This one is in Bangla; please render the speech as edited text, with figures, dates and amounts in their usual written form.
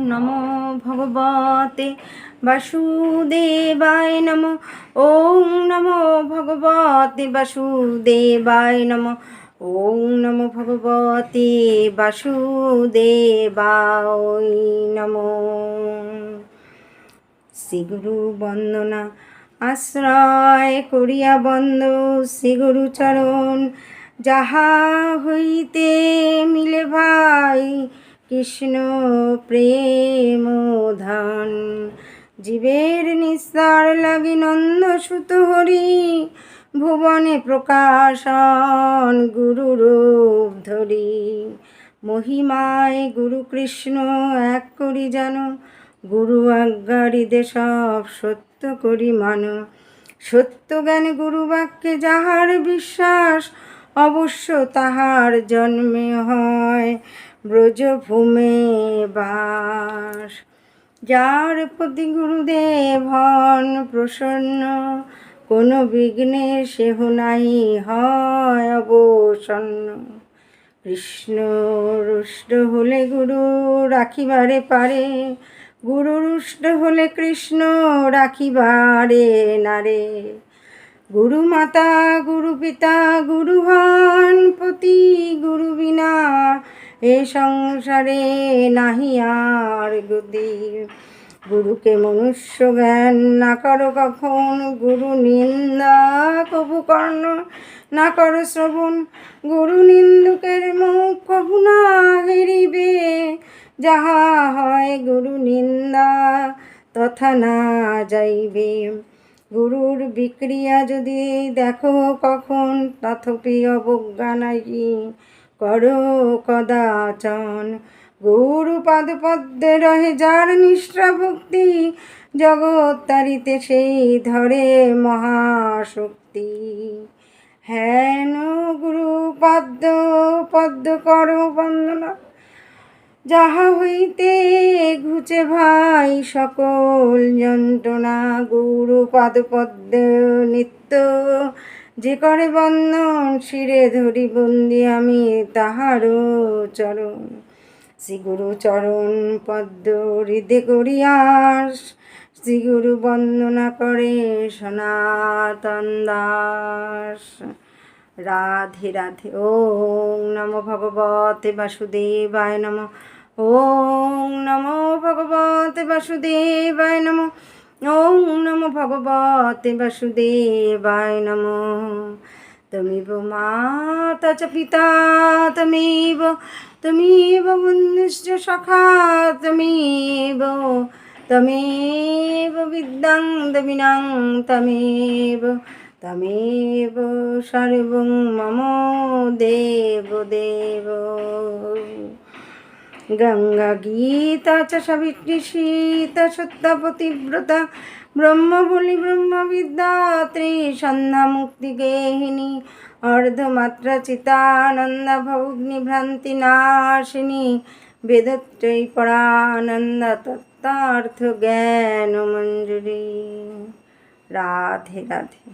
নমো ভগবতে বাসুদেবায় নমো। ওম নমো ভগবতে বাসুদেবায় নমো। ওম নমো ভগবতে বাসুদেবায় নমো। শ্রীগুরু বন্দনা আশ্রয় করিয়া বন্দ শ্রীগুরু চরণ, যাহা হইতে মিলে ভাই কৃষ্ণ প্রেম ধন। জীবের নিস্তার লাগি নন্দ সুত হরি, ভুবনে প্রকাশন গুরু রূপ ধরি। মহিমায় গুরু কৃষ্ণ এক করি জানো, গুরু আজ্ঞারিদে সব সত্য করি মানো। সত্য জ্ঞানে গুরু বাক্যে যাহার বিশ্বাস, অবশ্য তাহার জন্মে হয় ব্রজভূমে বাস। যার প্রতি গুরুদেব হন প্রসন্ন, কোনো বিঘ্নে সেহ নাই হয় অবসন্ন। কৃষ্ণ রুষ্ট হলে গুরু রাখিবারে পারে, গুরু রুষ্ট হলে কৃষ্ণ রাখিবারে নারে। গুরু মাতা গুরু পিতা গুরু হন পতি, গুরু বিনা এ সংসারে নাহি আর গতি। গুরুকে মনুষ্য জ্ঞান না করো কখন, গুরু নিন্দা কভু কর্ণ না করো শ্রবণ। গুরু নিন্দুকের মুখ কভু না হেরিবে, যাহা হয় গুরু নিন্দা তথা না যাইবে। গুরুর বিক্রিয়া যদি দেখো কখন, তথাপি অবজ্ঞা নাহি করো কদাচন। গুরু পাদপদ্মে রহে যার নিষ্ঠা ভক্তি, জগৎ তারিতে সেই ধরে মহাশক্তি। হেন গুরু পদ্ম করো বন্দনা, যাহা হইতে ঘুচে ভাই সকল যন্ত্রণা। গুরু পাদপদ্মে নিত্য যে করে বন্দন, শিরে ধরি বন্দি আমি তাহারও চরণ। শ্রীগুরু চরণ পদ্ম হৃদে করিয়াস, শ্রীগুরু বন্দনা করে সনাতন দাস। রাধে রাধে। ওম নমো ভগবতে বাসুদেবায় নমো। ওম নমো ভগবতে বাসুদেবায় নমো। ওম নমো ভগবতে বাসুদেবায় নমো। তমেব মাতা চ পিতা তমেব, তমেব বন্ধুশ্চ সখা তমেব, তমেব বিদ্যাং দেবিনাং তমেব, তমেব সর্বং মম দেব দেব। গঙ্গা গীতা চ সাবিত্রী সীতা সত্যা পতিব্রতা, ব্রহ্মবলি ব্রহ্মবিদ্যা ত্রিসন্ধ্যা মুক্তি গেহিনী, অর্ধমাত্রা চিতানন্দা ভগ্নি ভ্রান্তি নাশিনী, বেদত্রয়ী পরানন্দা তত্ত্বার্থ জ্ঞান মঞ্জুরি। রাধে রাধে।